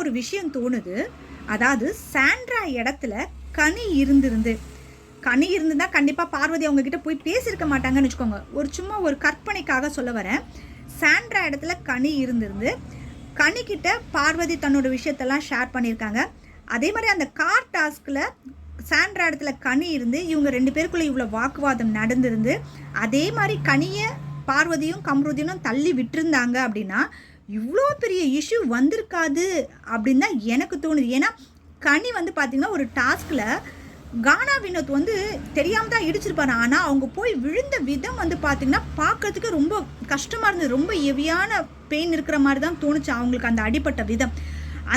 ஒரு விஷயம் தோணுது. அதாவது சாண்ட்ரா இடத்துல கனி இருந்திருந்தா கண்டிப்பாக பார்வதி அவங்க கிட்ட போய் பேசியிருக்க மாட்டாங்கன்னு வச்சுக்கோங்க. சும்மா ஒரு கற்பனைக்காக சொல்ல வரேன். சாண்ட்ரா இடத்துல கனி இருந்திருந்து கனிக்கிட்ட பார்வதி தன்னோட விஷயத்தெல்லாம் ஷேர் பண்ணியிருக்காங்க. அதே மாதிரி அந்த கார் டாஸ்கில் சாண்ட்ரா இடத்துல கனி இருந்து இவங்க 2 பேருக்குள்ளே இவ்வளோ வாக்குவாதம் நடந்திருந்து அதே மாதிரி கனியை பார்வதியும் கம்ருதீனும் தள்ளி விட்டுருந்தாங்க அப்படின்னா இவ்வளோ பெரிய இஷ்யூ வந்திருக்காது அப்படின்னு தான் எனக்கு தோணுது. ஏன்னா கனி வந்து பார்த்திங்கன்னா ஒரு டாஸ்கில் கானா வினோத் வந்து தெரியாமல் தான் இடிச்சிருப்பாரு. ஆனால் அவங்க போய் விழுந்த விதம் வந்து பார்த்திங்கன்னா பார்க்கறதுக்கு ரொம்ப கஷ்டமாக இருந்தது. ரொம்ப ஹெவியான பெயின் இருக்கிற மாதிரி தான் தோணுச்சு அவங்களுக்கு அந்த அடிப்பட்ட விதம்.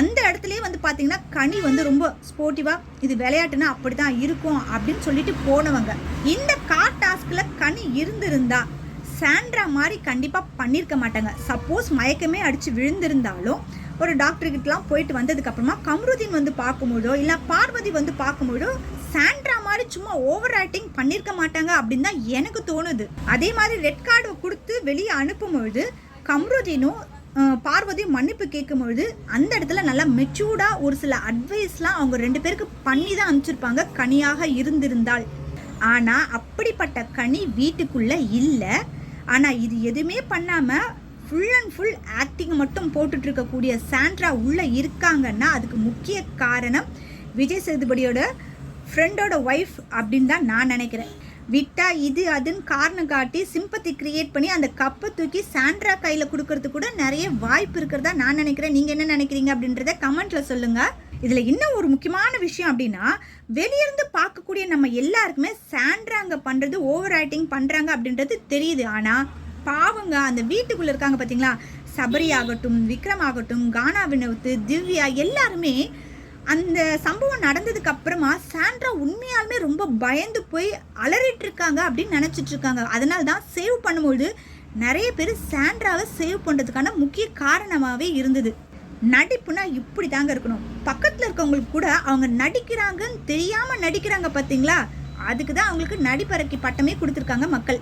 அந்த இடத்துலையே வந்து பார்த்திங்கன்னா கனி வந்து ரொம்ப ஸ்போர்ட்டிவாக இது விளையாட்டுனா அப்படி தான் இருக்கும் அப்படின்னு சொல்லிட்டு போனவங்க. இந்த கார் டாஸ்கில் கனி இருந்திருந்தா சாண்ட்ரா மாதிரி கண்டிப்பாக பண்ணியிருக்க மாட்டாங்க. சப்போஸ் மயக்கமே அடித்து விழுந்திருந்தாலும் ஒரு டாக்டர்கிட்டலாம் போயிட்டு வந்ததுக்கப்புறமா கம்ருதீன் வந்து பார்க்கும்போதோ இல்லை பார்வதி வந்து பார்க்கும்போதோ சாண்ட்ரா மாதிரி சும்மா ஓவர் ஆக்டிங் பண்ணியிருக்க மாட்டாங்க அப்படின்னு தான் எனக்கு தோணுது. அதே மாதிரி ரெட் கார்டு கொடுத்து வெளியே அனுப்பும்பொழுது கம்ருதீனும் பார்வதியும் மன்னிப்பு கேட்கும்பொழுது அந்த இடத்துல நல்லா மெச்சூர்டாக ஒரு சில அட்வைஸ்லாம் அவங்க 2 பேருக்கு பண்ணி தான் அனுப்பிச்சிருப்பாங்க கனியாக இருந்திருந்தால். ஆனால் அப்படிப்பட்ட கனி வீட்டுக்குள்ளே இல்லை. ஆனால் இது எதுவுமே பண்ணாமல் ஃபுல் அண்ட் ஃபுல் ஆக்டிங் மட்டும் போட்டுட்ருக்கக்கூடிய சாண்ட்ரா உள்ளே இருக்காங்கன்னா அதுக்கு முக்கிய காரணம் விஜய் சேதுபதியோட ஃப்ரெண்டோட ஒய்ஃப் அப்படின்னு தான் நான் நினைக்கிறேன். விட்டா இது அதுன்னு காரணம் காட்டி சிம்பத்தி கிரியேட் பண்ணி அந்த கப்பை தூக்கி சாண்ட்ரா கையில் கொடுக்கறதுக்கு கூட நிறைய வாய்ப்பு இருக்கிறதா நான் நினைக்கிறேன். நீங்கள் என்ன நினைக்கிறீங்க அப்படின்றத கமெண்ட்டில் சொல்லுங்கள். இதில் இன்னும் ஒரு முக்கியமான விஷயம் அப்படின்னா வெளியிருந்து பார்க்கக்கூடிய நம்ம எல்லாருக்குமே சாண்ட்ரா அங்கே பண்ணுறது ஓவர் ஆக்டிங் பண்ணுறாங்க அப்படின்றது தெரியுது. ஆனால் பாவங்க அந்த வீட்டுக்குள்ளே இருக்காங்க பார்த்தீங்களா, சபரி ஆகட்டும், விக்ரம் ஆகட்டும், கானா வினோத், திவ்யா எல்லாருமே அந்த சம்பவம் நடந்ததுக்கு அப்புறமா சாண்ட்ரா உண்மையாலுமே ரொம்ப பயந்து போய் அலறிட்டு இருக்காங்க அப்படின்னு நினச்சிட்டு இருக்காங்க. அதனால தான் சேவ் பண்ணும்போது நிறைய பேர் சாண்ட்ராவை சேவ் பண்ணுறதுக்கான முக்கிய காரணமாகவே இருந்தது. நடிப்புனா இப்படி தாங்க இருக்கணும். பக்கத்தில் இருக்கவங்களுக்கு கூட அவங்க நடிக்கிறாங்கன்னு தெரியாமல் நடிக்கிறாங்க பார்த்தீங்களா, அதுக்கு தான் அவங்களுக்கு நடிப்பறக்கி பட்டமே கொடுத்துருக்காங்க மக்கள்.